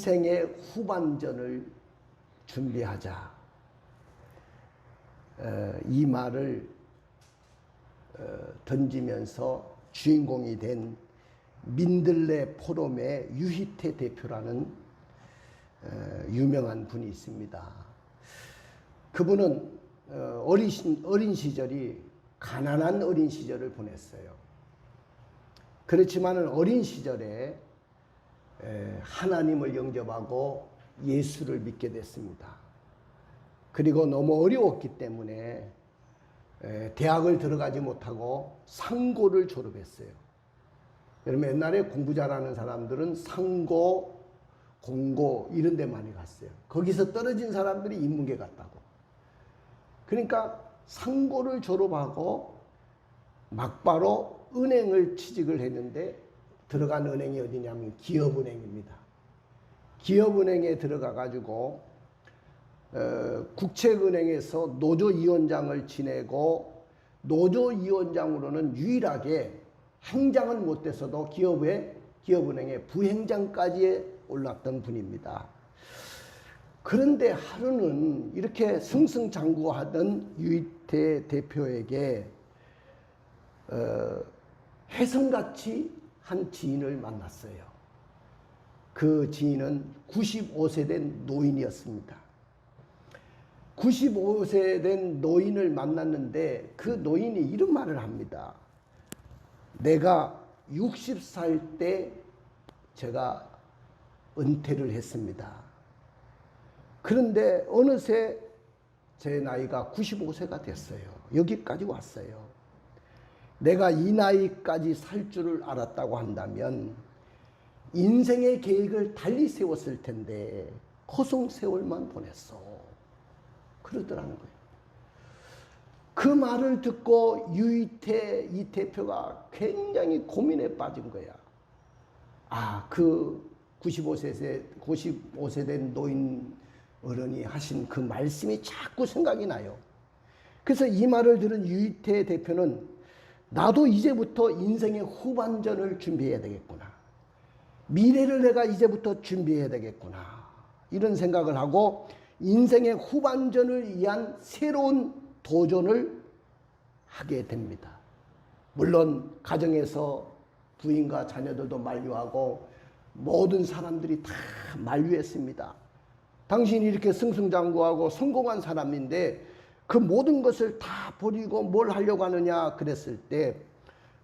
인생의 후반전을 준비하자. 이 말을 던지면서 주인공이 된 민들레 포럼의 유희태 대표라는 유명한 분이 있습니다. 그분은 어린 시절이 가난한 어린 시절을 보냈어요. 그렇지만 어린 시절에 하나님을 영접하고 예수를 믿게 됐습니다. 그리고 너무 어려웠기 때문에 대학을 들어가지 못하고 상고를 졸업했어요. 여러분 옛날에 공부 잘하는 사람들은 상고, 공고 이런 데 많이 갔어요. 거기서 떨어진 사람들이 인문계 갔다고. 그러니까 상고를 졸업하고 막바로 은행을 취직을 했는데 들어간 은행이 어디냐면 기업은행입니다. 기업은행에 들어가 가지고 국책은행에서 노조위원장을 지내고 노조위원장으로는 유일하게 행장은 못돼서도 기업은행의 부행장까지 올랐던 분입니다. 그런데 하루는 이렇게 승승장구하던 유희태 대표에게 혜성같이 한 지인을 만났어요. 그 지인은 95세 된 노인이었습니다. 95세 된 노인을 만났는데 그 노인이 이런 말을 합니다. 내가 60살 때 제가 은퇴를 했습니다. 그런데 어느새 제 나이가 95세가 됐어요. 여기까지 왔어요. 내가 이 나이까지 살 줄을 알았다고 한다면 인생의 계획을 달리 세웠을 텐데 허송세월만 보냈어. 그러더라는 거예요. 그 말을 듣고 유희태 이 대표가 굉장히 고민에 빠진 거야. 그 95세 된 노인 어른이 하신 그 말씀이 자꾸 생각이 나요. 그래서 이 말을 들은 유희태 대표는 나도 이제부터 인생의 후반전을 준비해야 되겠구나. 미래를 내가 이제부터 준비해야 되겠구나. 이런 생각을 하고 인생의 후반전을 위한 새로운 도전을 하게 됩니다. 물론 가정에서 부인과 자녀들도 만류하고 모든 사람들이 다 만류했습니다. 당신이 이렇게 승승장구하고 성공한 사람인데 그 모든 것을 다 버리고 뭘 하려고 하느냐 그랬을 때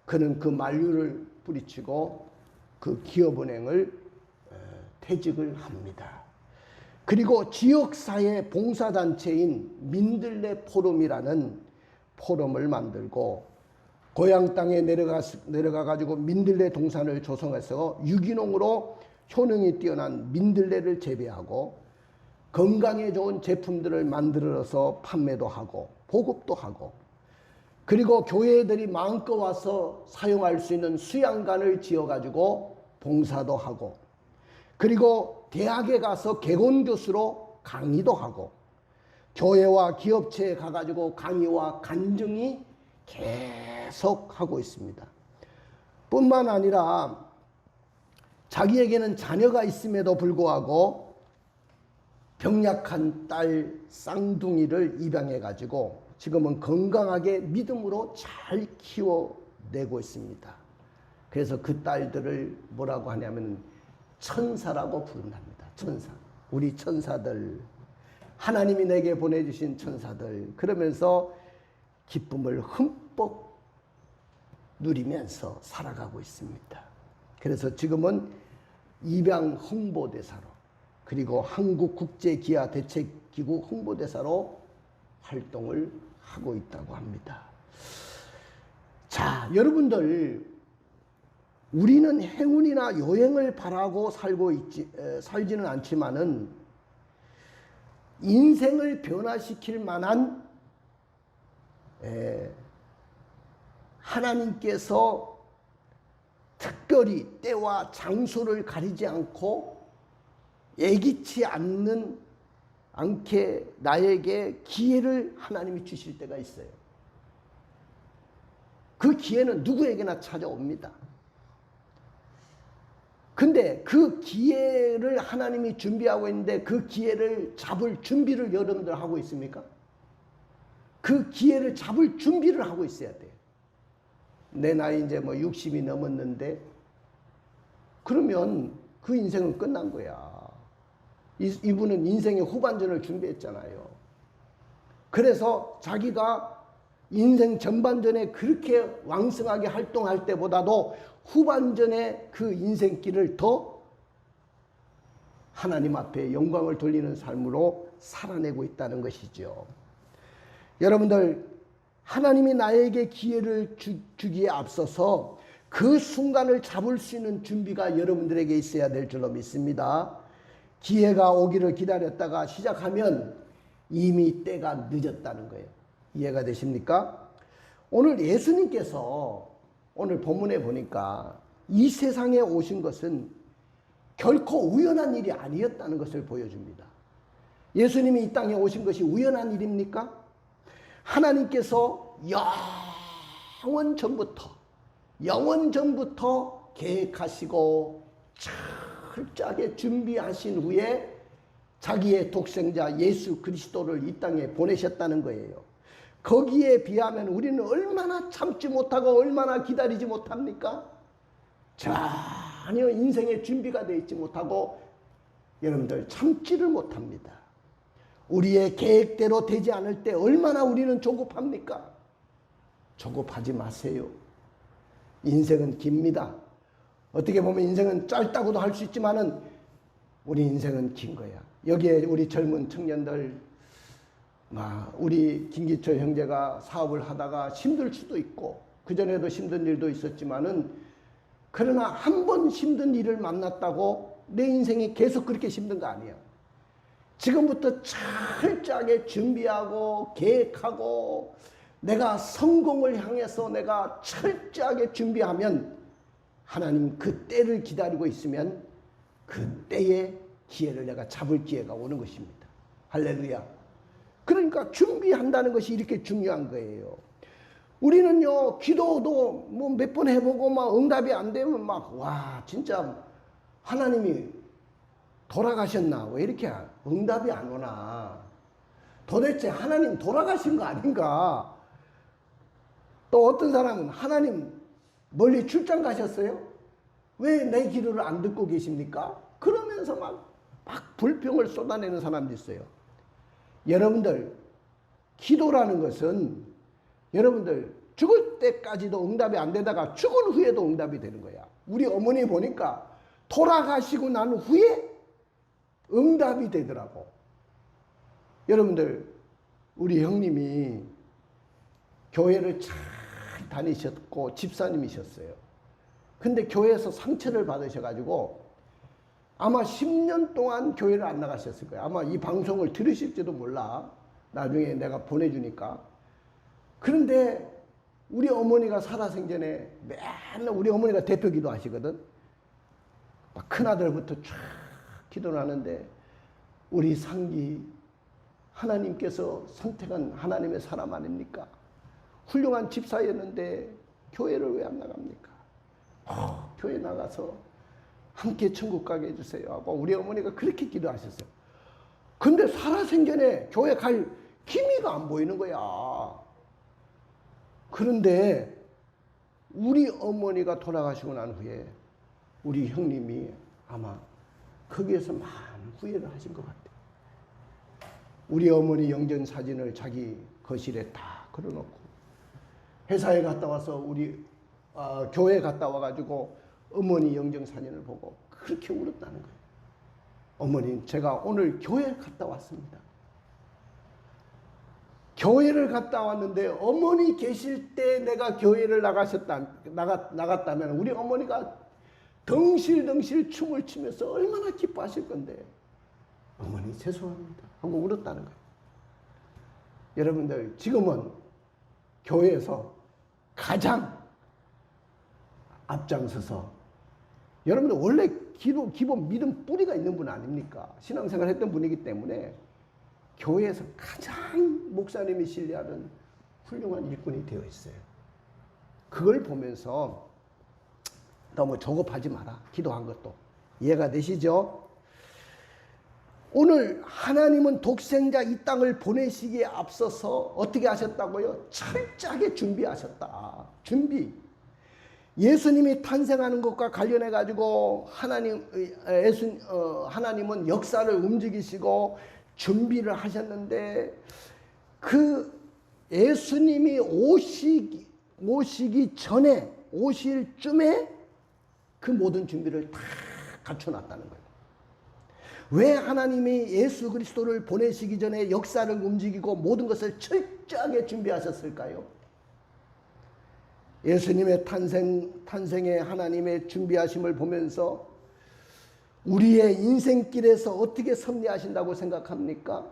그는 그 만류를 뿌리치고 그 기업은행을 퇴직을 합니다. 그리고 지역사회 봉사단체인 민들레 포럼이라는 포럼을 만들고 고향 땅에 내려가 가지고 민들레 동산을 조성해서 유기농으로 효능이 뛰어난 민들레를 재배하고 건강에 좋은 제품들을 만들어서 판매도 하고 보급도 하고 그리고 교회들이 마음껏 와서 사용할 수 있는 수양관을 지어가지고 봉사도 하고 그리고 대학에 가서 개건교수로 강의도 하고 교회와 기업체에 가가지고 강의와 간증이 계속 하고 있습니다. 뿐만 아니라 자기에게는 자녀가 있음에도 불구하고 병약한 딸 쌍둥이를 입양해가지고 지금은 건강하게 믿음으로 잘 키워내고 있습니다. 그래서 그 딸들을 뭐라고 하냐면 천사라고 부른답니다. 천사. 우리 천사들. 하나님이 내게 보내주신 천사들. 그러면서 기쁨을 흠뻑 누리면서 살아가고 있습니다. 그래서 지금은 입양 홍보대사로 그리고 한국국제기아대책기구 홍보대사로 활동을 하고 있다고 합니다. 자, 여러분들 우리는 행운이나 여행을 바라고 살지는 않지만은 인생을 변화시킬 만한 하나님께서 특별히 때와 장소를 가리지 않고 예기치 않게 나에게 기회를 하나님이 주실 때가 있어요. 그 기회는 누구에게나 찾아옵니다. 근데 그 기회를 하나님이 준비하고 있는데 그 기회를 잡을 준비를 여러분들 하고 있습니까? 그 기회를 잡을 준비를 하고 있어야 돼요. 내 나이 이제 뭐 60이 넘었는데 그러면 그 인생은 끝난 거야. 이분은 인생의 후반전을 준비했잖아요. 그래서 자기가 인생 전반전에 그렇게 왕성하게 활동할 때보다도 후반전에 그 인생길을 더 하나님 앞에 영광을 돌리는 삶으로 살아내고 있다는 것이죠. 여러분들, 하나님이 나에게 기회를 주기에 앞서서 그 순간을 잡을 수 있는 준비가 여러분들에게 있어야 될 줄로 믿습니다. 기회가 오기를 기다렸다가 시작하면 이미 때가 늦었다는 거예요. 이해가 되십니까? 오늘 예수님께서 오늘 본문에 보니까 이 세상에 오신 것은 결코 우연한 일이 아니었다는 것을 보여줍니다. 예수님이 이 땅에 오신 것이 우연한 일입니까? 하나님께서 영원 전부터 계획하시고 철저하게 준비하신 후에 자기의 독생자 예수 그리스도를 이 땅에 보내셨다는 거예요. 거기에 비하면 우리는 얼마나 참지 못하고 얼마나 기다리지 못합니까? 전혀 인생의 준비가 되어 있지 못하고 여러분들 참지를 못합니다. 우리의 계획대로 되지 않을 때 얼마나 우리는 조급합니까? 조급하지 마세요. 인생은 깁니다. 어떻게 보면 인생은 짧다고도 할 수 있지만은 우리 인생은 긴 거야. 여기에 우리 젊은 청년들, 우리 김기철 형제가 사업을 하다가 힘들 수도 있고 그전에도 힘든 일도 있었지만은 그러나 한 번 힘든 일을 만났다고 내 인생이 계속 그렇게 힘든 거 아니야. 지금부터 철저하게 준비하고 계획하고 내가 성공을 향해서 내가 철저하게 준비하면 하나님 그 때를 기다리고 있으면 그 때에 기회를 내가 잡을 기회가 오는 것입니다. 할렐루야. 그러니까 준비한다는 것이 이렇게 중요한 거예요. 우리는요, 기도도 뭐 몇 번 해보고 막 응답이 안 되면 와, 진짜 하나님이 돌아가셨나? 왜 이렇게 응답이 안 오나? 도대체 하나님 돌아가신 거 아닌가? 또 어떤 사람은 하나님 멀리 출장 가셨어요? 왜 내 기도를 안 듣고 계십니까? 그러면서 막 불평을 쏟아내는 사람도 있어요. 여러분들, 기도라는 것은 여러분들 죽을 때까지도 응답이 안 되다가 죽은 후에도 응답이 되는 거야. 우리 어머니 보니까 돌아가시고 난 후에 응답이 되더라고. 여러분들, 우리 형님이 교회를 잘 다니셨고 집사님이셨어요. 근데 교회에서 상처를 받으셔가지고 아마 10년 동안 교회를 안 나가셨을 거예요. 아마 이 방송을 들으실지도 몰라. 나중에 내가 보내주니까. 그런데 우리 어머니가 살아생전에 맨날 우리 어머니가 대표 기도하시거든. 막 큰아들부터 쫙 기도를 하는데 우리 상기 하나님께서 선택한 하나님의 사람 아닙니까? 훌륭한 집사였는데 교회를 왜 안 나갑니까? 교회 나가서 함께 천국 가게 해주세요 하고 우리 어머니가 그렇게 기도하셨어요. 근데 살아생전에 교회 갈 기미가 안 보이는 거야. 그런데 우리 어머니가 돌아가시고 난 후에 우리 형님이 아마 거기에서 많은 후회를 하신 것 같아요. 우리 어머니 영전 사진을 자기 거실에 다 걸어놓고 회사에 갔다 와서 우리 교회 갔다 와가지고 어머니 영정 사진을 보고 그렇게 울었다는 거예요. 어머니, 제가 오늘 교회 갔다 왔습니다. 교회를 갔다 왔는데 어머니 계실 때 내가 교회를 나갔다면 우리 어머니가 덩실덩실 춤을 추면서 얼마나 기뻐하실 건데 어머니 죄송합니다 하고 울었다는 거예요. 여러분들, 지금은 교회에서 가장 앞장서서 여러분들 원래 기본 믿음 뿌리가 있는 분 아닙니까? 신앙생활 했던 분이기 때문에 교회에서 가장 목사님이 신뢰하는 훌륭한 일꾼이 되어 있어요. 그걸 보면서 너무 조급하지 마라. 기도한 것도. 이해가 되시죠? 오늘 하나님은 독생자 이 땅을 보내시기에 앞서서 어떻게 하셨다고요? 철저하게 준비하셨다. 준비. 예수님이 탄생하는 것과 관련해 가지고 하나님은 역사를 움직이시고 준비를 하셨는데, 그 예수님이 오시기 전에, 오실 쯤에 그 모든 준비를 다 갖춰놨다는 거예요. 왜 하나님이 예수 그리스도를 보내시기 전에 역사를 움직이고 모든 것을 철저하게 준비하셨을까요? 예수님의 탄생의 하나님의 준비하심을 보면서 우리의 인생길에서 어떻게 섭리하신다고 생각합니까?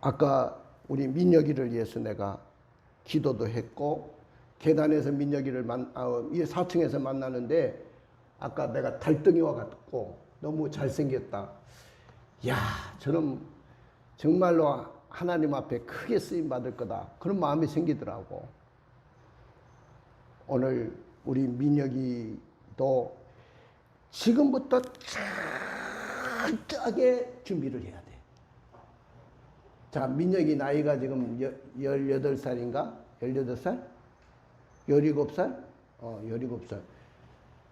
아까 우리 민혁이를 위해서 내가 기도도 했고, 계단에서 민혁이를 4층에서 만나는데 아까 내가 달덩이와 같고 너무 잘생겼다. 야, 저는 정말로 하나님 앞에 크게 쓰임 받을 거다. 그런 마음이 생기더라고. 오늘 우리 민혁이도 지금부터 철저하게 준비를 해야 돼. 자, 민혁이 나이가 지금 18살인가? 18살? 17살? 17살.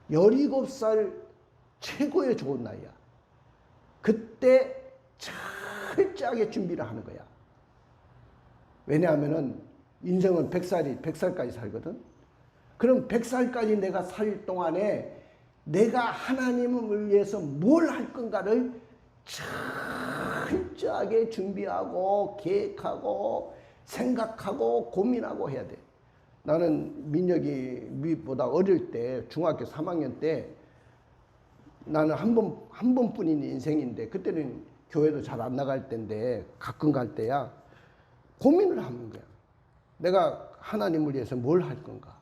17살 최고의 좋은 나이야. 그때 철저하게 준비를 하는 거야. 왜냐하면은 인생은 100살까지 살거든. 그럼 100살까지 내가 살 동안에 내가 하나님을 위해서 뭘 할 건가를 철저하게 준비하고 계획하고 생각하고 고민하고 해야 돼. 나는 민혁이보다 어릴 때 중학교 3학년 때 나는 한 번뿐인 인생인데, 그때는 교회도 잘 안 나갈 때인데 가끔 갈 때야 고민을 하는 거야. 내가 하나님을 위해서 뭘 할 건가.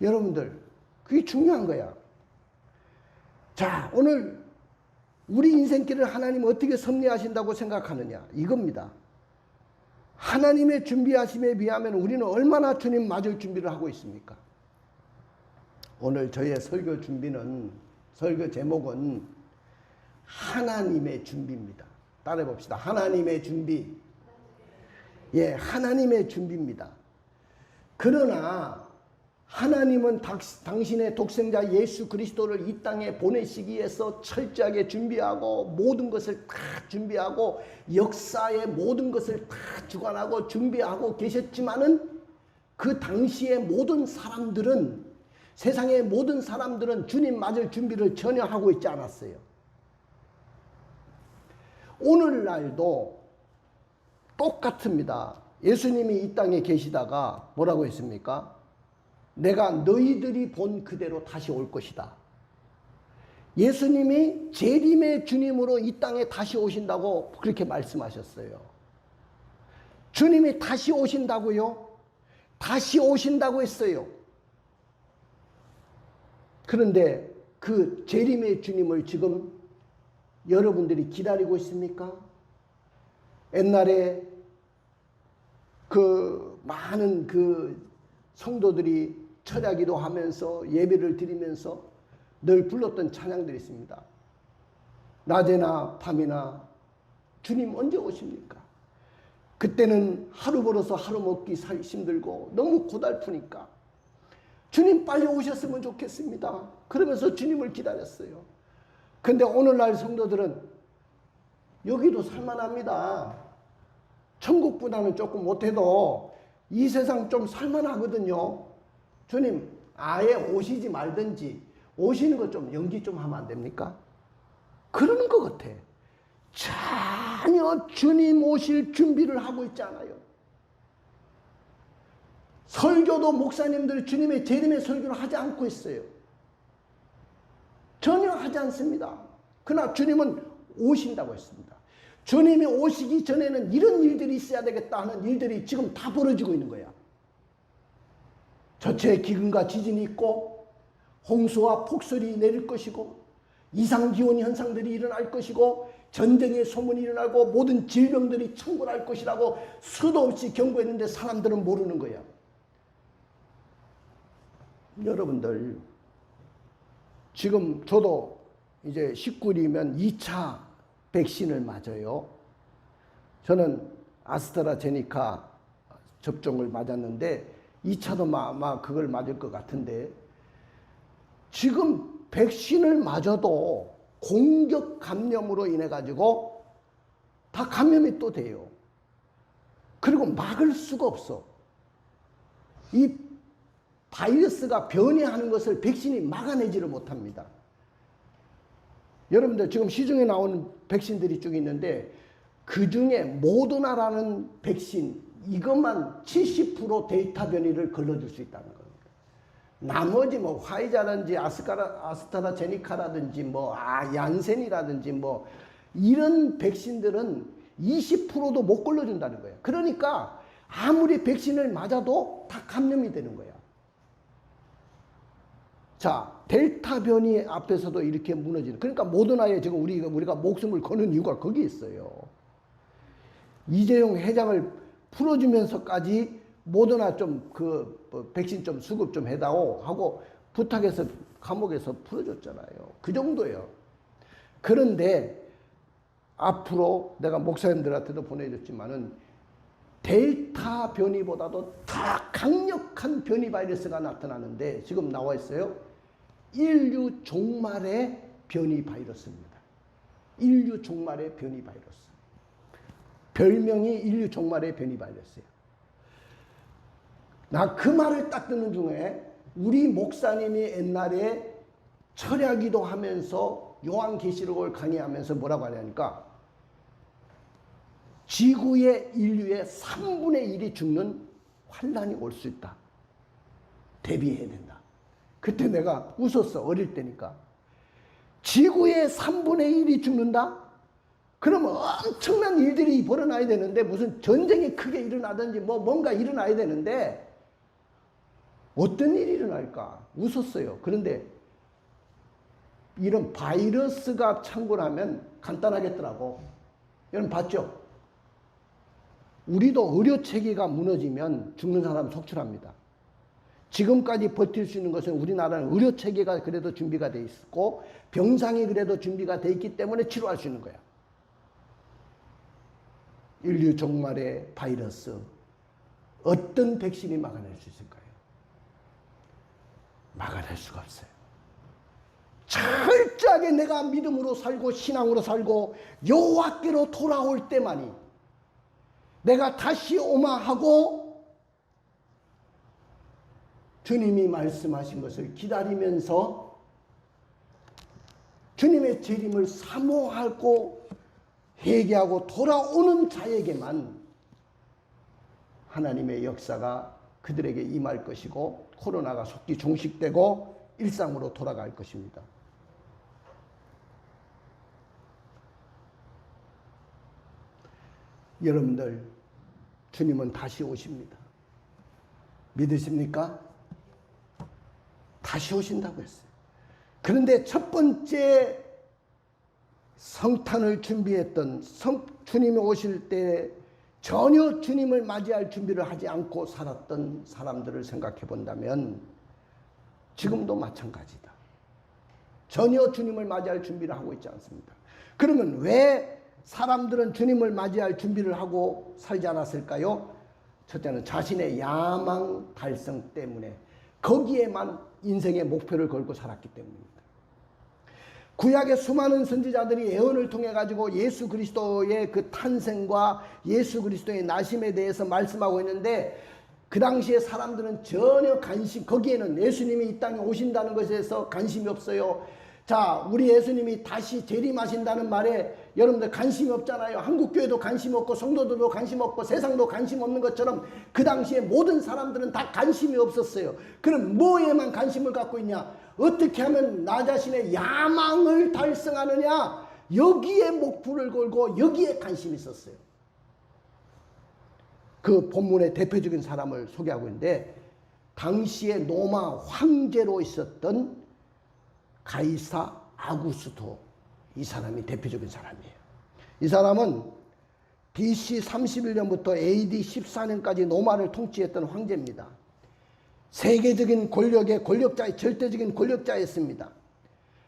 여러분들, 그게 중요한 거야. 자, 오늘 우리 인생길을 하나님 어떻게 섭리하신다고 생각하느냐, 이겁니다. 하나님의 준비하심에 비하면 우리는 얼마나 주님 맞을 준비를 하고 있습니까? 오늘 저의 설교 제목은 하나님의 준비입니다. 따라해 봅시다. 하나님의 준비. 예, 하나님의 준비입니다. 그러나 하나님은 당신의 독생자 예수 그리스도를 이 땅에 보내시기 위해서 철저하게 준비하고 모든 것을 다 준비하고 역사의 모든 것을 다 주관하고 준비하고 계셨지만은, 그 당시의 모든 사람들은, 세상의 모든 사람들은 주님 맞을 준비를 전혀 하고 있지 않았어요. 오늘날도 똑같습니다. 예수님이 이 땅에 계시다가 뭐라고 했습니까? 내가 너희들이 본 그대로 다시 올 것이다. 예수님이 재림의 주님으로 이 땅에 다시 오신다고 그렇게 말씀하셨어요. 주님이 다시 오신다고요? 다시 오신다고 했어요. 그런데 그 재림의 주님을 지금 여러분들이 기다리고 있습니까? 옛날에 그 많은 그 성도들이 철야기도 하면서 예배를 드리면서 늘 불렀던 찬양들이 있습니다. 낮에나 밤이나 주님 언제 오십니까? 그때는 하루 벌어서 하루 먹기 힘들고 너무 고달프니까 주님 빨리 오셨으면 좋겠습니다. 그러면서 주님을 기다렸어요. 근데 오늘날 성도들은 여기도 살만합니다. 천국보다는 조금 못해도 이 세상 좀 살만하거든요. 주님 아예 오시지 말든지 오시는 거 좀 연기 좀 하면 안 됩니까? 그러는 것 같아. 전혀 주님 오실 준비를 하고 있지 않아요. 설교도 목사님들 주님의 재림의 설교를 하지 않고 있어요. 전혀 하지 않습니다. 그러나 주님은 오신다고 했습니다. 주님이 오시기 전에는 이런 일들이 있어야 되겠다 하는 일들이 지금 다 벌어지고 있는 거야. 저체의 기근과 지진이 있고 홍수와 폭설이 내릴 것이고 이상기온 현상들이 일어날 것이고 전쟁의 소문이 일어나고 모든 질병들이 창궐할 것이라고 수도 없이 경고했는데 사람들은 모르는 거야. 여러분들 지금 저도 이제 19일이면 2차 백신을 맞아요. 저는 아스트라제네카 접종을 맞았는데 2차도 아마 그걸 맞을 것 같은데, 지금 백신을 맞아도 공격 감염으로 인해 가지고 다 감염이 또 돼요. 그리고 막을 수가 없어. 이 바이러스가 변이하는 것을 백신이 막아내지를 못합니다. 여러분들 지금 시중에 나오는 백신들이 쭉 있는데, 그 중에 모더나라는 백신, 이것만 70% 데이터 변이를 걸러줄 수 있다는 겁니다. 나머지 뭐 화이자라든지 아스트라제네카라든지 뭐 얀센이라든지 뭐 이런 백신들은 20%도 못 걸러준다는 거예요. 그러니까 아무리 백신을 맞아도 다 감염이 되는 거야. 자, 델타 변이 앞에서도 이렇게 무너지는, 그러니까 모더나에 지금 우리가 목숨을 거는 이유가 거기 있어요. 이재용 회장을 풀어주면서까지 모더나 좀 백신 좀 수급 좀 해다오 하고 부탁해서 감옥에서 풀어줬잖아요. 그 정도예요. 그런데 앞으로 내가 목사님들한테도 보내줬지만은 델타 변이보다도 더 강력한 변이 바이러스가 나타나는데 지금 나와 있어요. 인류 종말의 변이 바이러스입니다. 인류 종말의 변이 바이러스. 별명이 인류 종말의 변이 바이러스예요. 나 그 말을 딱 듣는 중에 우리 목사님이 옛날에 철야기도 하면서 요한계시록을 강의하면서 뭐라고 하냐니까, 지구의 인류의 3분의 1이 죽는 환난이 올 수 있다. 대비해야 된다. 그때 내가 웃었어. 어릴 때니까. 지구의 3분의 1이 죽는다? 그러면 엄청난 일들이 벌어나야 되는데, 무슨 전쟁이 크게 일어나든지 뭔가 일어나야 되는데 어떤 일이 일어날까? 웃었어요. 그런데 이런 바이러스가 창궐하면 간단하겠더라고. 여러분 봤죠? 우리도 의료체계가 무너지면 죽는 사람 속출합니다. 지금까지 버틸 수 있는 것은 우리나라는 의료체계가 그래도 준비가 돼 있고 병상이 그래도 준비가 돼 있기 때문에 치료할 수 있는 거야. 인류 종말의 바이러스, 어떤 백신이 막아낼 수 있을까요? 막아낼 수가 없어요. 철저하게 내가 믿음으로 살고 신앙으로 살고 여호와께로 돌아올 때만이, 내가 다시 오마하고 주님이 말씀하신 것을 기다리면서 주님의 재림을 사모하고 회개하고 돌아오는 자에게만 하나님의 역사가 그들에게 임할 것이고 코로나가 속히 종식되고 일상으로 돌아갈 것입니다. 여러분들, 주님은 다시 오십니다. 믿으십니까? 다시 오신다고 했어요. 그런데 첫 번째 성탄을 준비했던 주님이 오실 때 전혀 주님을 맞이할 준비를 하지 않고 살았던 사람들을 생각해 본다면 지금도 마찬가지다. 전혀 주님을 맞이할 준비를 하고 있지 않습니다. 그러면 왜 사람들은 주님을 맞이할 준비를 하고 살지 않았을까요? 첫째는 자신의 야망 달성 때문에, 거기에만 인생의 목표를 걸고 살았기 때문입니다. 구약의 수많은 선지자들이 예언을 통해 가지고 예수 그리스도의 그 탄생과 예수 그리스도의 나심에 대해서 말씀하고 있는데, 그 당시에 사람들은 전혀 거기에는 예수님이 이 땅에 오신다는 것에 대해서 관심이 없어요. 자, 우리 예수님이 다시 재림하신다는 말에 여러분들 관심이 없잖아요. 한국교회도 관심 없고 성도들도 관심 없고 세상도 관심 없는 것처럼 그 당시에 모든 사람들은 다 관심이 없었어요. 그럼 뭐에만 관심을 갖고 있냐? 어떻게 하면 나 자신의 야망을 달성하느냐? 여기에 목표를 걸고 여기에 관심이 있었어요. 그 본문의 대표적인 사람을 소개하고 있는데, 당시에 로마 황제로 있었던 가이사 아구스토, 이 사람이 대표적인 사람이에요. 이 사람은 BC 31년부터 AD 14년까지 로마를 통치했던 황제입니다. 세계적인 권력의 권력자, 절대적인 권력자였습니다.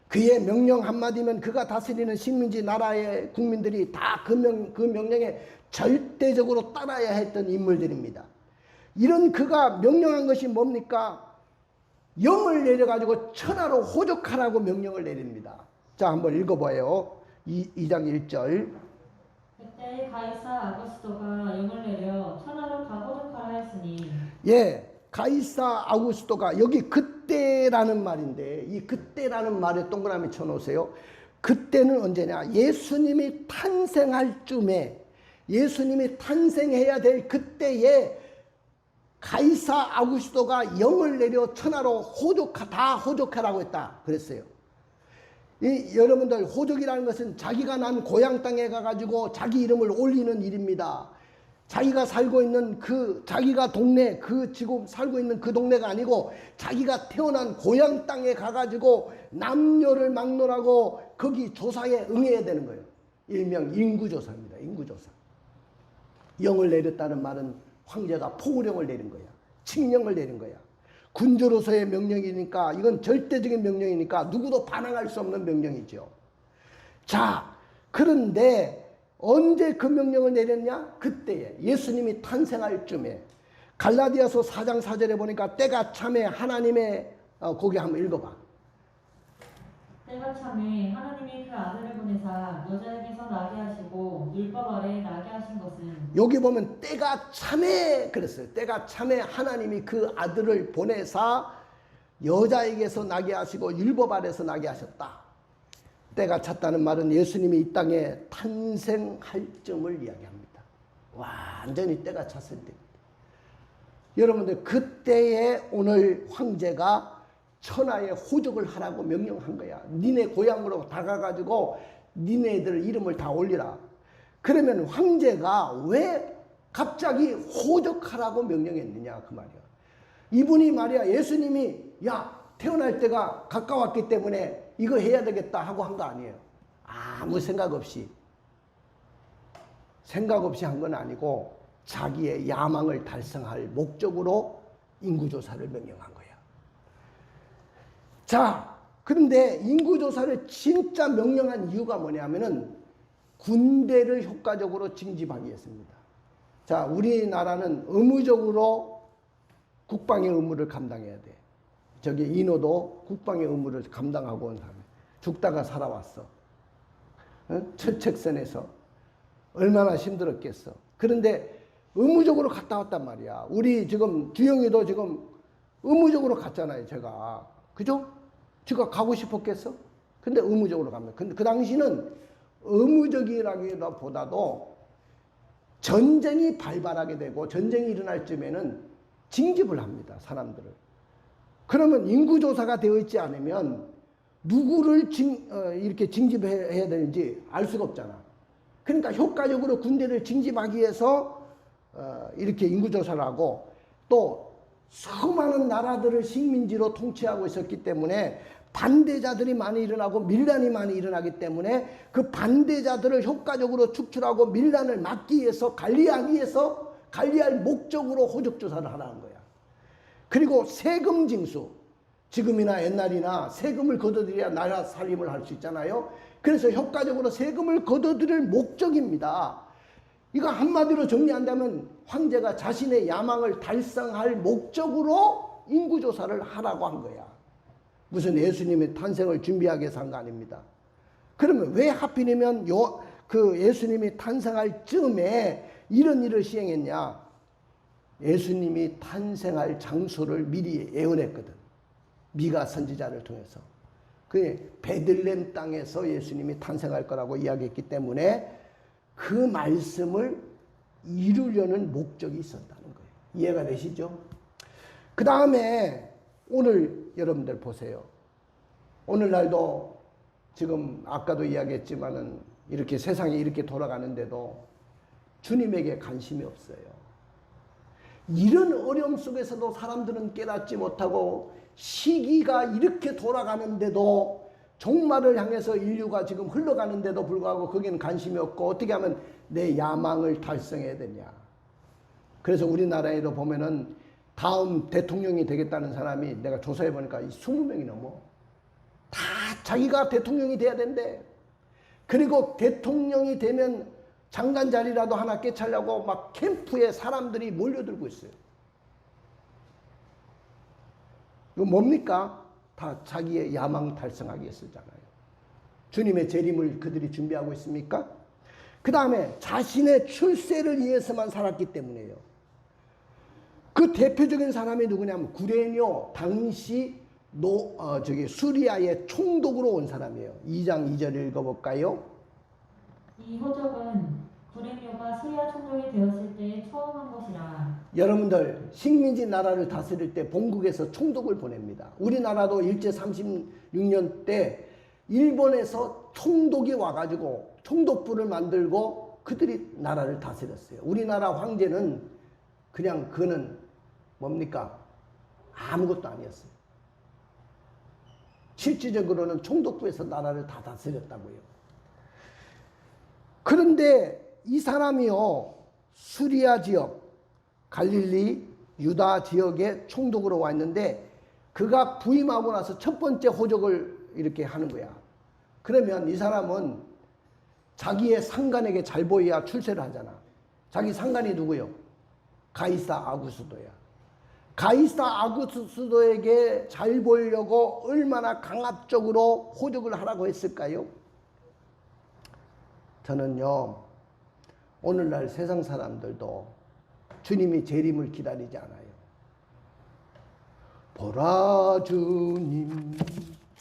그의 명령 한마디면 그가 다스리는 식민지 나라의 국민들이 다 그 명령에 절대적으로 따라야 했던 인물들입니다. 이런 그가 명령한 것이 뭡니까? 영을 내려가지고 천하로 호족하라고 명령을 내립니다. 자, 한번 읽어봐요. 2장 1절. 그때 가이사 아구스토가 영을 내려 천하로 다 호족하라 했으니. 예, 가이사 아구스토가 여기 그때라는 말인데 이 그때라는 말에 동그라미 쳐놓으세요. 그때는 언제냐? 예수님이 탄생할 쯤에, 예수님이 탄생해야 될 그때에 가이사 아구스토가 영을 내려 천하로 다 호족하라고 했다 그랬어요. 여러분들, 호족이라는 것은 자기가 난 고향 땅에 가가지고 자기 이름을 올리는 일입니다. 자기가 살고 있는 자기가 동네, 지금 살고 있는 그 동네가 아니고 자기가 태어난 고향 땅에 가가지고 남녀를 막론하고 거기 조사에 응해야 되는 거예요. 일명 인구조사입니다. 인구조사. 영을 내렸다는 말은 황제가 포구령을 내린 거야. 칙령을 내린 거야. 군주로서의 명령이니까, 이건 절대적인 명령이니까 누구도 반항할 수 없는 명령이죠. 자, 그런데 언제 그 명령을 내렸냐? 그때에, 예수님이 탄생할 쯤에. 갈라디아서 4장 4절에 보니까 때가 참에 하나님의, 거기 한번 읽어봐. 때가 참에 하나님이 그 아들을 보내사 여자에게서 나게 하시고 율법 아래 나게 하신 것은. 여기 보면 때가 참에 그랬어요. 때가 참에 하나님이 그 아들을 보내사 여자에게서 나게 하시고 율법 아래서 나게 하셨다. 때가 찼다는 말은 예수님이 이 땅에 탄생할 쯤을 이야기합니다. 완전히 때가 찼을 때입니다. 여러분들, 그때에 오늘 황제가 천하에 호족을 하라고 명령한 거야. 니네 고향으로 다가가지고 니네들 이름을 다 올리라. 그러면 황제가 왜 갑자기 호족하라고 명령했느냐 그 말이야. 이분이 말이야, 예수님이 태어날 때가 가까웠기 때문에 이거 해야 되겠다 하고 한 거 아니에요. 아무 생각 없이 한 건 아니고 자기의 야망을 달성할 목적으로 인구조사를 명령한 거야. 자, 그런데 인구조사를 진짜 명령한 이유가 뭐냐면은 군대를 효과적으로 징집하기 위해서입니다. 자, 우리나라는 의무적으로 국방의 의무를 감당해야 돼. 저기 인호도 국방의 의무를 감당하고 온 사람이 죽다가 살아왔어. 철책선에서 얼마나 힘들었겠어. 그런데 의무적으로 갔다 왔단 말이야. 우리 지금 주영이도 지금 의무적으로 갔잖아요, 제가. 그죠? 제가 가고 싶었겠어? 근데 의무적으로 갑니다. 근데 그 당시는 의무적이라기보다도 전쟁이 발발하게 되고 전쟁이 일어날 쯤에는 징집을 합니다, 사람들을. 그러면 인구조사가 되어 있지 않으면 누구를 이렇게 징집해야 되는지 알 수가 없잖아. 그러니까 효과적으로 군대를 징집하기 위해서 이렇게 인구조사를 하고, 또 수많은 나라들을 식민지로 통치하고 있었기 때문에 반대자들이 많이 일어나고 밀란이 많이 일어나기 때문에 그 반대자들을 효과적으로 축출하고 밀란을 막기 위해서, 관리할 목적으로 호적조사를 하라는 거야. 그리고 세금 징수, 지금이나 옛날이나 세금을 걷어들여야 나라 살림을 할 수 있잖아요. 그래서 효과적으로 세금을 걷어들일 목적입니다. 이거 한마디로 정리한다면 황제가 자신의 야망을 달성할 목적으로 인구조사를 하라고 한 거야. 무슨 예수님의 탄생을 준비하기 위해서 한 거 아닙니다. 그러면 왜 하필이면 그 예수님이 탄생할 즈음에 이런 일을 시행했냐? 예수님이 탄생할 장소를 미리 예언했거든. 미가 선지자를 통해서. 그 베들레헴 땅에서 예수님이 탄생할 거라고 이야기했기 때문에 그 말씀을 이루려는 목적이 있었다는 거예요. 이해가 되시죠? 그 다음에 오늘 여러분들 보세요. 오늘날도 지금 아까도 이야기했지만은 이렇게 세상이 이렇게 돌아가는데도 주님에게 관심이 없어요. 이런 어려움 속에서도 사람들은 깨닫지 못하고 시기가 이렇게 돌아가는데도 종말을 향해서 인류가 지금 흘러가는데도 불구하고 거기는 관심이 없고 어떻게 하면 내 야망을 달성해야 되냐. 그래서 우리나라에도 보면은 다음 대통령이 되겠다는 사람이 내가 조사해 보니까 20명이 넘어. 다 자기가 대통령이 돼야 된대. 그리고 대통령이 되면 장관 자리라도 하나 깨차려고 막 캠프에 사람들이 몰려들고 있어요. 이거 뭡니까? 다 자기의 야망 달성하기 위해서잖아요. 주님의 재림을 그들이 준비하고 있습니까? 그 다음에 자신의 출세를 위해서만 살았기 때문이에요. 그 대표적인 사람이 누구냐면 구레뇨, 당시 수리아의 총독으로 온 사람이에요. 2장 2절 읽어볼까요? 이 호적은 구레뇨가 수리아 총독이 되었을 때 처음 한 것이라. 여러분들 식민지 나라를 다스릴 때 본국에서 총독을 보냅니다. 우리나라도 일제 36년 때 일본에서 총독이 와가지고 총독부를 만들고 그들이 나라를 다스렸어요. 우리나라 황제는 그냥 그는 뭡니까? 아무것도 아니었어요. 실질적으로는 총독부에서 나라를 다 다스렸다고요. 그런데 이 사람이요, 수리아 지역, 갈릴리, 유다 지역의 총독으로 와 있는데 그가 부임하고 나서 첫 번째 호적을 이렇게 하는 거야. 그러면 이 사람은 자기의 상관에게 잘 보여야 출세를 하잖아. 자기 상관이 누구요? 가이사 아구스도야. 가이사 아구스도에게 잘 보이려고 얼마나 강압적으로 호적을 하라고 했을까요? 저는요, 오늘날 세상 사람들도 주님이 재림을 기다리지 않아요. 보라 주님,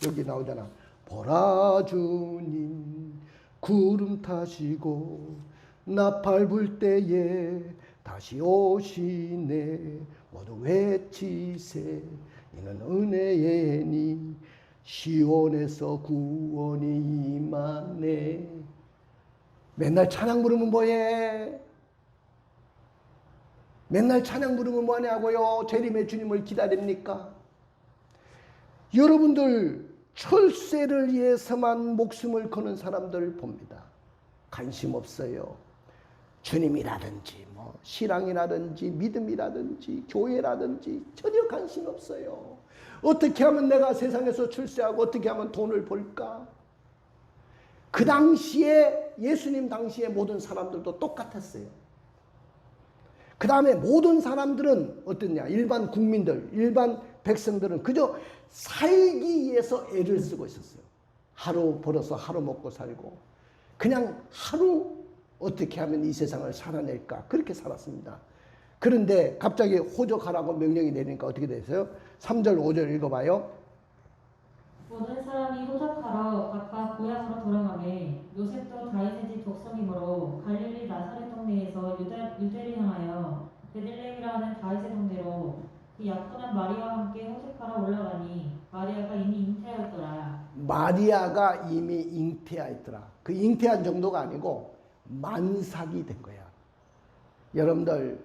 여기 나오잖아. 보라 주님, 구름 타시고 나팔 불 때에 다시 오시네. 모두 외치세. 이는 은혜의 니 시온에서 구원이 임하네. 맨날 찬양 부르면 뭐해? 맨날 찬양 부르면 뭐냐고요? 재림의 주님을 기다립니까? 여러분들 철새를 위해서만 목숨을 거는 사람들 봅니다. 관심 없어요. 주님이라든지 뭐 신앙이라든지 믿음이라든지 교회라든지 전혀 관심 없어요. 어떻게 하면 내가 세상에서 출세하고 어떻게 하면 돈을 벌까? 그 당시에 예수님 당시에 모든 사람들도 똑같았어요. 그 다음에 모든 사람들은 어떻냐? 일반 국민들, 일반 백성들은 그저 살기 위해서 애를 쓰고 있었어요. 하루 벌어서 하루 먹고 살고 그냥 하루 어떻게 하면 이 세상을 살아낼까 그렇게 살았습니다. 그런데 갑자기 호적하라고 명령이 내리니까 어떻게 됐어요? 3절 5절 읽어봐요. 모든 사람이 호적하러 각각 고향으로 돌아가매 요셉도 다윗의 집 족속이므로 갈릴리 나사렛 동네에서 유대를 향하여 베들레헴이라 하는 다윗의 동네로 그 약혼한 마리아와 함께 호적하러 올라가니 마리아가 이미 잉태하였더라. 마리아가 이미 잉태하였더라. 그 잉태한 정도가 아니고 만삭이 된 거야. 여러분들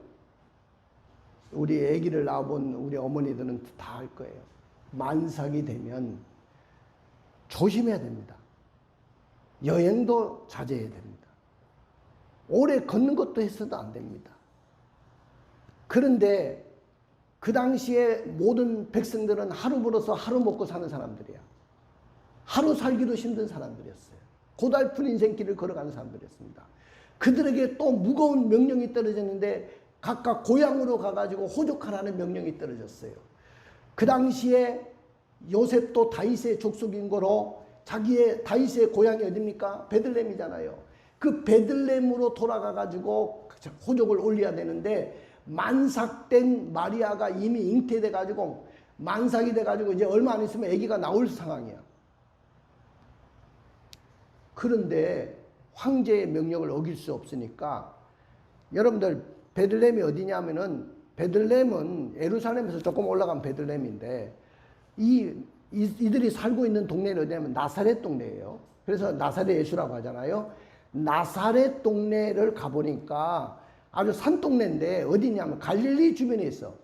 우리 아기를 낳아본 우리 어머니들은 다 알 거예요. 만삭이 되면 조심해야 됩니다. 여행도 자제해야 됩니다. 오래 걷는 것도 해서도 안 됩니다. 그런데 그 당시에 모든 백성들은 하루 벌어서 하루 먹고 사는 사람들이야. 하루 살기도 힘든 사람들이었어요. 고달픈 인생길을 걸어가는 사람들이었습니다. 그들에게 또 무거운 명령이 떨어졌는데 각각 고향으로 가가지고 호적하라는 명령이 떨어졌어요. 그 당시에 요셉도 다윗의 족속인 거로 자기의 다윗의 고향이 어딥니까? 베들레헴이잖아요. 그 베들레헴으로 돌아가가지고 호적을 올려야 되는데 만삭된 마리아가 이미 잉태돼가지고 만삭이 돼가지고 이제 얼마 안 있으면 아기가 나올 상황이야. 그런데 황제의 명령을 어길 수 없으니까 여러분들 베들레헴이 어디냐면은 베들레헴은 예루살렘에서 조금 올라간 베들레헴인데 이들이 살고 있는 동네는 어디냐면 나사렛 동네예요. 그래서 나사렛 예수라고 하잖아요. 나사렛 동네를 가보니까 아주 산동네인데 어디냐면 갈릴리 주변에 있어.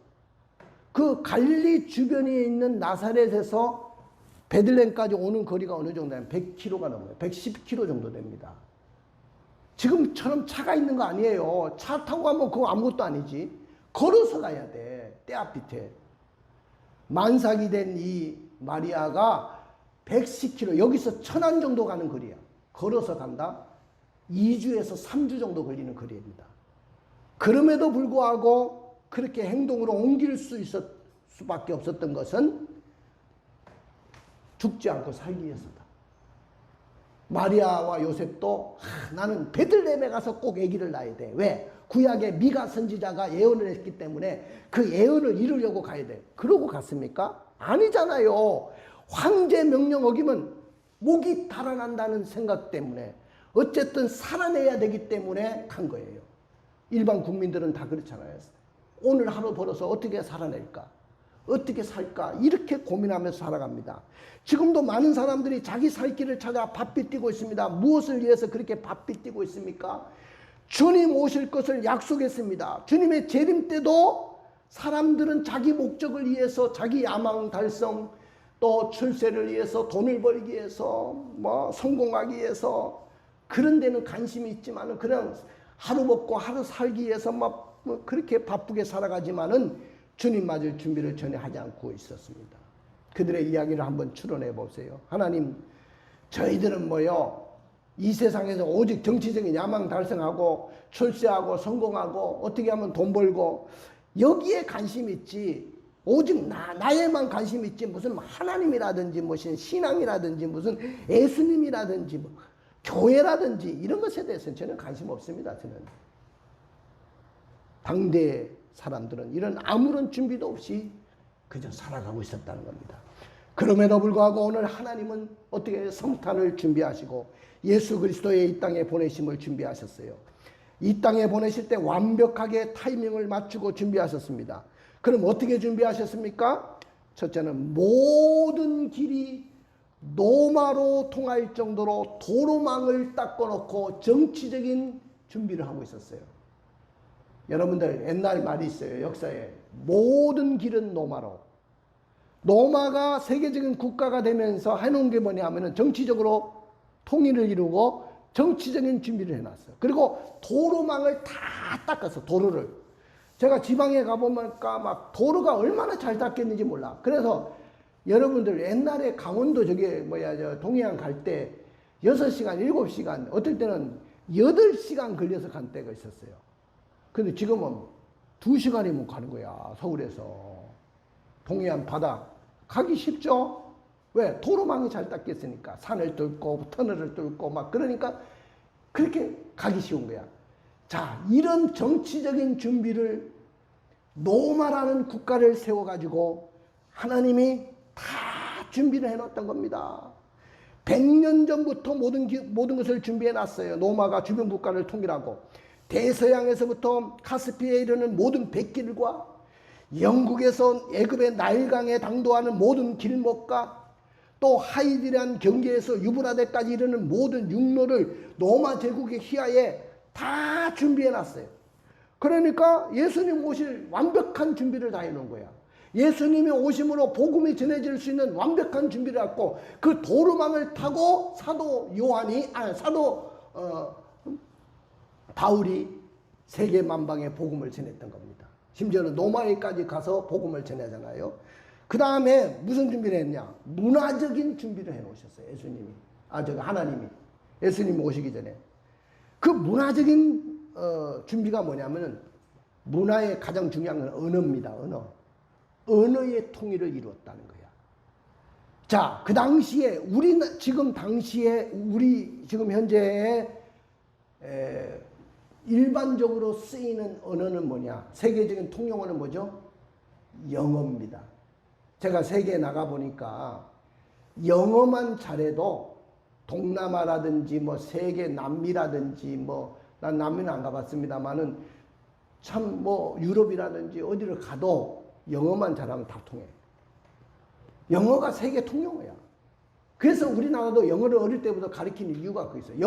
그 갈릴리 주변에 있는 나사렛에서 베들레헴까지 오는 거리가 어느 정도냐면 100km가 넘어요. 110km 정도 됩니다. 지금처럼 차가 있는 거 아니에요. 차 타고 가면 그거 아무것도 아니지. 걸어서 가야 돼. 떼앞빛에. 만삭이 된 이 마리아가 110km, 여기서 천안 정도 가는 거리야. 걸어서 간다. 2주에서 3주 정도 걸리는 거리입니다. 그럼에도 불구하고 그렇게 행동으로 옮길 수밖에 없었던 것은 죽지 않고 살기 위해서다. 마리아와 요셉도 나는 베들레헴에 가서 꼭 아기를 낳아야 돼. 왜? 구약의 미가 선지자가 예언을 했기 때문에 그 예언을 이루려고 가야 돼. 그러고 갔습니까? 아니잖아요. 황제 명령 어기면 목이 달아난다는 생각 때문에 어쨌든 살아내야 되기 때문에 간 거예요. 일반 국민들은 다 그렇잖아요. 오늘 하루 벌어서 어떻게 살아낼까? 어떻게 살까? 이렇게 고민하면서 살아갑니다. 지금도 많은 사람들이 자기 살 길을 찾아 바삐 뛰고 있습니다. 무엇을 위해서 그렇게 바삐 뛰고 있습니까? 주님 오실 것을 약속했습니다. 주님의 재림 때도 사람들은 자기 목적을 위해서, 자기 야망 달성, 또 출세를 위해서, 돈을 벌기 위해서, 성공하기 위해서 그런 데는 관심이 있지만은 그냥 하루 먹고 하루 살기 위해서 그렇게 바쁘게 살아가지만은 주님 맞을 준비를 전혀 하지 않고 있었습니다. 그들의 이야기를 한번 추론해 보세요. 하나님, 저희들은 이 세상에서 오직 정치적인 야망 달성하고 출세하고 성공하고 어떻게 하면 돈 벌고 여기에 관심 있지, 오직 나에만 관심 있지, 무슨 하나님이라든지 무슨 신앙이라든지 무슨 예수님이라든지 교회라든지 이런 것에 대해서는 저는 관심 없습니다. 저는 당대 사람들은 이런 아무런 준비도 없이 그저 살아가고 있었다는 겁니다. 그럼에도 불구하고 오늘 하나님은 어떻게 성탄을 준비하시고 예수 그리스도의 이 땅에 보내심을 준비하셨어요. 이 땅에 보내실 때 완벽하게 타이밍을 맞추고 준비하셨습니다. 그럼 어떻게 준비하셨습니까? 첫째는 모든 길이 노마로 통할 정도로 도로망을 닦아놓고 정치적인 준비를 하고 있었어요. 여러분들 옛날 말이 있어요. 역사에 모든 길은 노마로. 노마가 세계적인 국가가 되면서 해놓은 게 뭐냐면 정치적으로 통일을 이루고 정치적인 준비를 해놨어요. 그리고 도로망을 다 닦았어. 도로를. 제가 지방에 가보니까 막 도로가 얼마나 잘 닦였는지 몰라. 그래서 여러분들 옛날에 강원도 동해안 갈 때 6시간, 7시간, 어떨 때는 8시간 걸려서 간 때가 있었어요. 근데 지금은 2시간이면 가는 거야. 서울에서. 동해안 바다. 가기 쉽죠? 왜? 도로망이 잘 닦였으니까. 산을 뚫고, 터널을 뚫고, 그러니까 그렇게 가기 쉬운 거야. 자, 이런 정치적인 준비를 노마라는 국가를 세워가지고 하나님이 다 준비를 해놨던 겁니다. 100년 전부터 모든 것을 준비해 놨어요. 노마가 주변 국가를 통일하고 대서양에서부터 카스피에 이르는 모든 백길과 영국에서 애굽의 나일강에 당도하는 모든 길목과 또 하이디란 경계에서 유브라데까지 이르는 모든 육로를 로마 제국의 휘하에 다 준비해 놨어요. 그러니까 예수님 오실 완벽한 준비를 다 해놓은 거야. 예수님이 오심으로 복음이 전해질 수 있는 완벽한 준비를 했고 그 도로망을 타고 사도 바울이 세계 만방에 복음을 전했던 겁니다. 심지어는 노마에까지 가서 복음을 전하잖아요. 그 다음에 무슨 준비를 했냐? 문화적인 준비를 해놓으셨어요. 예수님이. 하나님이. 예수님이 오시기 전에. 그 문화적인 준비가 뭐냐면은 문화의 가장 중요한 건 언어입니다. 언어의 통일을 이루었다는 거야. 자, 그 당시에 지금 현재의 일반적으로 쓰이는 언어는 뭐냐? 세계적인 통용어는 뭐죠? 영어입니다. 제가 세계에 나가보니까 영어만 잘해도 동남아라든지 세계 남미라든지 난 남미는 안 가봤습니다만은 참 유럽이라든지 어디를 가도 영어만 잘하면 다 통해. 영어가 세계 통용어야. 그래서 우리나라도 영어를 어릴 때부터 가르치는 이유가 그 있어요.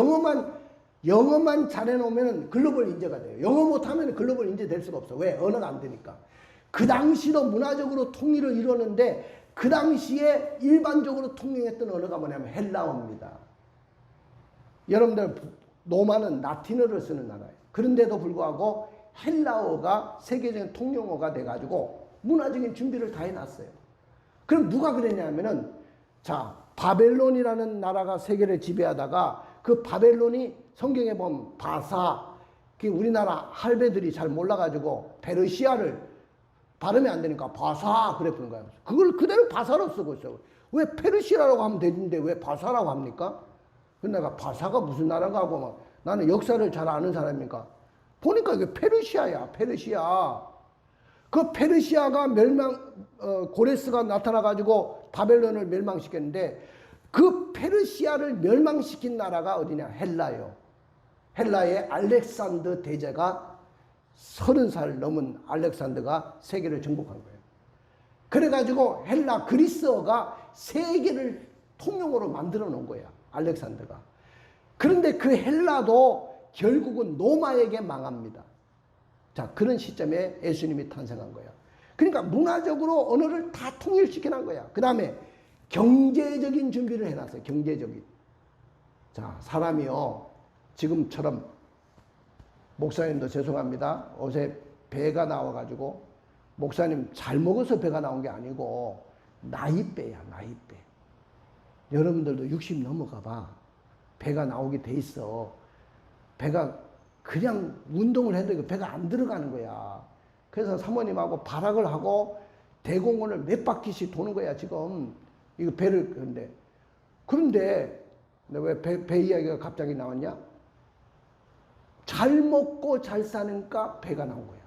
영어만 잘해놓으면 글로벌 인재가 돼요. 영어 못하면 글로벌 인재 될 수가 없어. 왜? 언어가 안 되니까. 그 당시도 문화적으로 통일을 이루었는데 그 당시에 일반적으로 통용했던 언어가 뭐냐면 헬라어입니다. 여러분들 노마는 라틴어를 쓰는 나라예요. 그런데도 불구하고 헬라어가 세계적인 통용어가 돼가지고 문화적인 준비를 다 해놨어요. 그럼 누가 그랬냐면은, 자, 바벨론이라는 나라가 세계를 지배하다가 그 바벨론이 성경에 보면 바사, 우리나라 할배들이 잘 몰라가지고 페르시아를 발음이 안 되니까 바사 그랬던 거예요. 그걸 그대로 바사로 쓰고 있어요. 왜 페르시아라고 하면 되는데 왜 바사라고 합니까? 근데 내가 바사가 무슨 나라인가 하고 막 나는 역사를 잘 아는 사람이니까 보니까 이게 페르시아야, 페르시아. 그 페르시아가 고레스가 나타나가지고 바벨론을 멸망시켰는데 그 페르시아를 멸망시킨 나라가 어디냐? 헬라요. 헬라의 알렉산더 대제가 30살 넘은 알렉산더가 세계를 정복한 거예요. 그래가지고 헬라 그리스어가 세계를 통용어로 만들어 놓은 거야. 알렉산더가. 그런데 그 헬라도 결국은 로마에게 망합니다. 자, 그런 시점에 예수님이 탄생한 거야. 그러니까 문화적으로 언어를 다 통일시켜 놓은 거야. 그 다음에 경제적인 준비를 해놨어요. 경제적인. 자, 사람이요. 지금처럼 목사님도 죄송합니다. 어제 배가 나와가지고 목사님 잘 먹어서 배가 나온 게 아니고 나이배야, 나이배. 여러분들도 60 넘어가 봐. 배가 나오게 돼 있어. 배가 그냥 운동을 해도 배가 안 들어가는 거야. 그래서 사모님하고 발악을 하고 대공원을 몇 바퀴씩 도는 거야, 지금. 이거 배를, 그런데, 왜 배 이야기가 갑자기 나왔냐? 잘 먹고 잘 사니까 배가 나온 거야.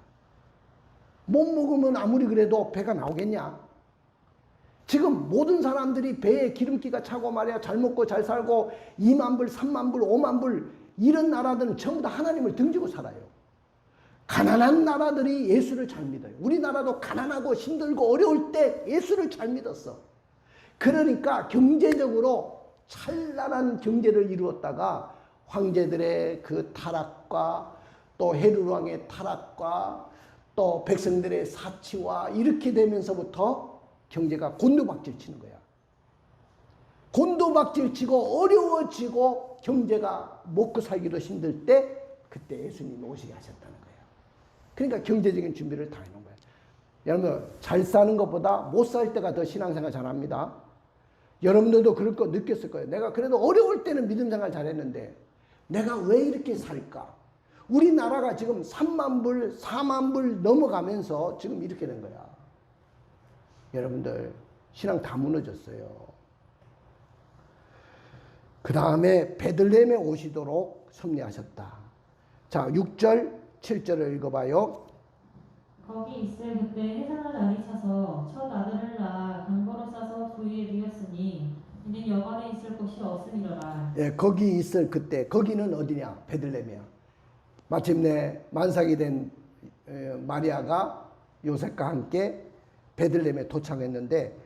못 먹으면 아무리 그래도 배가 나오겠냐? 지금 모든 사람들이 배에 기름기가 차고 말이야. 잘 먹고 잘 살고 2만 불, 3만 불, 5만 불 이런 나라들은 전부 다 하나님을 등지고 살아요. 가난한 나라들이 예수를 잘 믿어요. 우리나라도 가난하고 힘들고 어려울 때 예수를 잘 믿었어. 그러니까 경제적으로 찬란한 경제를 이루었다가 황제들의 그 타락과 또 헤롯 왕의 타락과 또 백성들의 사치와 이렇게 되면서부터 경제가 곤두박질 치는 거야. 곤두박질 치고 어려워지고 경제가 먹고 살기도 힘들 때 그때 예수님이 오시게 하셨다는 거예요. 그러니까 경제적인 준비를 다 해놓은 거예요. 여러분, 잘 사는 것보다 못 살 때가 더 신앙생활 잘합니다. 여러분들도 그럴 거 느꼈을 거예요. 내가 그래도 어려울 때는 믿음생활 잘했는데 내가 왜 이렇게 살까? 우리나라가 지금 3만 불, 4만 불 넘어가면서 지금 이렇게 된 거야. 여러분들 신앙 다 무너졌어요. 그 다음에 베들레헴에 오시도록 섭리하셨다. 자, 6절, 7절을 읽어봐요. 거기 있을 그때 해산할 날이 차서 첫 아들을 낳아 강보로 싸서 그 위에 누였으니 이는 여관에 있을 곳이 없음이로라. 예, 거기 있을 그때, 거기는 어디냐? 베들레헴이야. 마침내 만삭이 된 마리아가 요셉과 함께 베들레헴에 도착했는데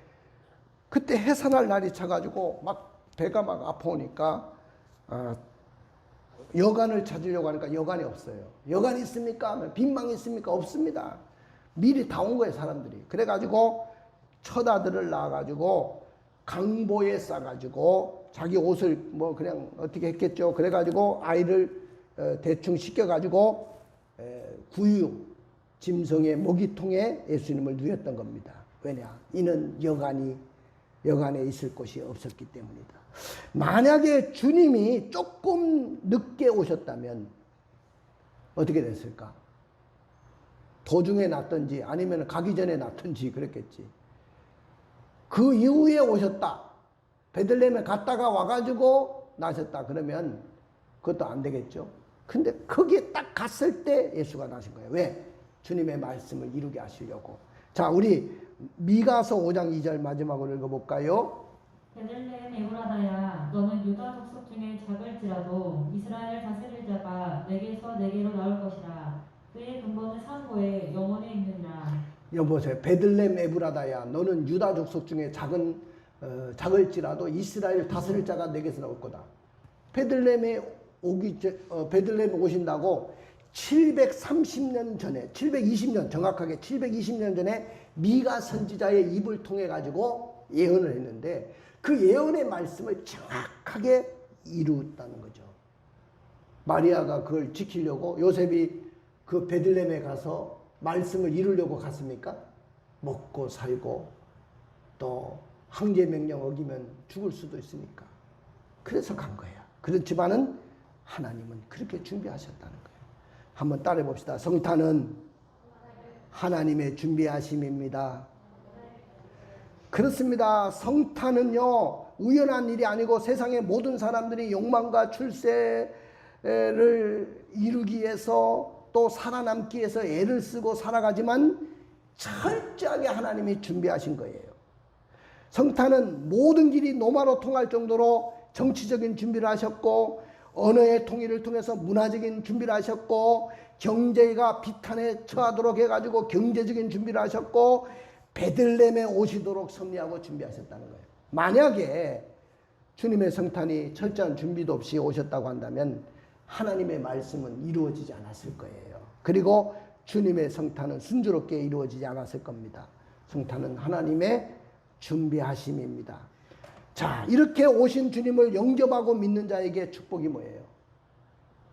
그때 해산할 날이 차가지고 막 배가 막 아파오니까 여관을 찾으려고 하니까 여관이 없어요. 여관이 있습니까? 하면 빈방이 있습니까? 없습니다. 미리 다 온 거예요, 사람들이. 그래가지고 첫 아들을 낳아가지고 강보에 싸가지고 자기 옷을 뭐 그냥 어떻게 했겠죠. 그래가지고 아이를 대충 씻겨가지고 구유 짐승의 모기통에 예수님을 누였던 겁니다. 왜냐? 이는 여관에 있을 곳이 없었기 때문이다. 만약에 주님이 조금 늦게 오셨다면 어떻게 됐을까? 도중에 났든지 아니면 가기 전에 났든지 그랬겠지. 그 이후에 오셨다. 베들레헴에 갔다가 와가지고 나셨다. 그러면 그것도 안 되겠죠. 근데 거기에 딱 갔을 때 예수가 나신 거예요. 왜? 주님의 말씀을 이루게 하시려고. 자, 우리 미가서 5장 2절 마지막으로 읽어볼까요? 베들레헴 에브라다야, 너는 유다 족속 중에 작을지라도 이스라엘을 다스릴 자가 내게서 내게로 나올 것이라. 그의 근본은 산고에 영원에 있느니라. 여보세요. 베들레헴 에브라다야, 너는 유다 족속 중에 작을지라도 이스라엘 다스릴 자가 내게서 나올 거다. 베들레헴에 오신다고 730년 전에, 720년, 정확하게 720년 전에 미가 선지자의 입을 통해 가지고 예언을 했는데 그 예언의 말씀을 정확하게 이루었다는 거죠. 마리아가 그걸 지키려고 요셉이 그 베들레헴에 가서 말씀을 이루려고 갔습니까? 먹고 살고 또 황제 명령 어기면 죽을 수도 있으니까. 그래서 간 거예요. 그렇지만은 하나님은 그렇게 준비하셨다는 거예요. 한번 따라해 봅시다. 성탄은 하나님의 준비하심입니다. 그렇습니다. 성탄은요, 우연한 일이 아니고 세상의 모든 사람들이 욕망과 출세를 이루기 위해서 또 살아남기 위해서 애를 쓰고 살아가지만 철저하게 하나님이 준비하신 거예요. 성탄은 모든 길이 노마로 통할 정도로 정치적인 준비를 하셨고, 언어의 통일을 통해서 문화적인 준비를 하셨고, 경제가 비탄에 처하도록 해가지고 경제적인 준비를 하셨고, 베들레헴에 오시도록 섭리하고 준비하셨다는 거예요. 만약에 주님의 성탄이 철저한 준비도 없이 오셨다고 한다면 하나님의 말씀은 이루어지지 않았을 거예요. 그리고 주님의 성탄은 순조롭게 이루어지지 않았을 겁니다. 성탄은 하나님의 준비하심입니다. 자, 이렇게 오신 주님을 영접하고 믿는 자에게 축복이 뭐예요?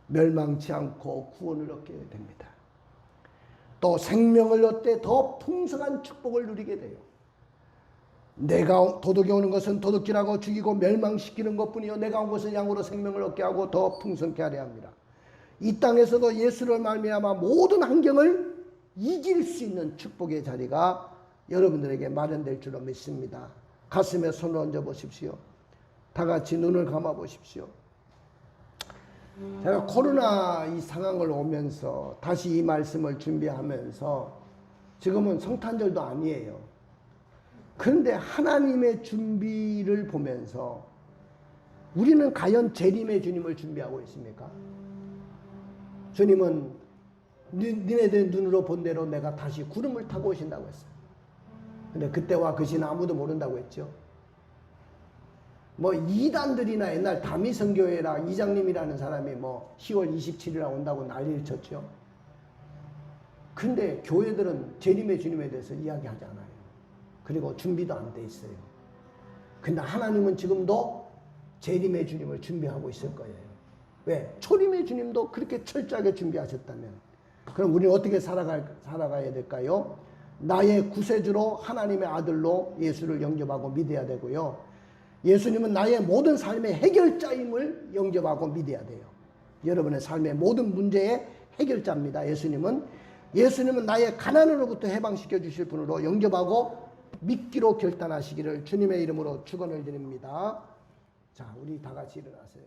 멸망치 않고 구원을 얻게 됩니다. 또 생명을 얻되 더 풍성한 축복을 누리게 돼요. 내가 도둑이 오는 것은 도둑질하고 죽이고 멸망시키는 것뿐이요 내가 온 것은 양으로 생명을 얻게 하고 더 풍성케 하려 합니다. 이 땅에서도 예수를 말미암아 모든 환경을 이길 수 있는 축복의 자리가 여러분들에게 마련될 줄로 믿습니다. 가슴에 손을 얹어 보십시오. 다 같이 눈을 감아 보십시오. 제가 코로나 이 상황을 오면서 다시 이 말씀을 준비하면서 지금은 성탄절도 아니에요. 그런데 하나님의 준비를 보면서 우리는 과연 재림의 주님을 준비하고 있습니까? 주님은 니네들 눈으로 본 대로 내가 다시 구름을 타고 오신다고 했어요. 근데 그때와 그 시는 아무도 모른다고 했죠. 뭐 이단들이나 옛날 다미성교회라 이장님이라는 사람이 뭐 10월 27일에 온다고 난리를 쳤죠. 근데 교회들은 재림의 주님에 대해서 이야기하지 않아요. 그리고 준비도 안 돼 있어요. 근데 하나님은 지금도 재림의 주님을 준비하고 있을 거예요. 왜? 초림의 주님도 그렇게 철저하게 준비하셨다면 그럼 우리는 어떻게 살아가야 될까요? 나의 구세주로 하나님의 아들로 예수를 영접하고 믿어야 되고요. 예수님은 나의 모든 삶의 해결자임을 영접하고 믿어야 돼요. 여러분의 삶의 모든 문제의 해결자입니다. 예수님은 나의 가난으로부터 해방시켜 주실 분으로 영접하고 믿기로 결단하시기를 주님의 이름으로 축원을 드립니다. 자, 우리 다 같이 일어나세요.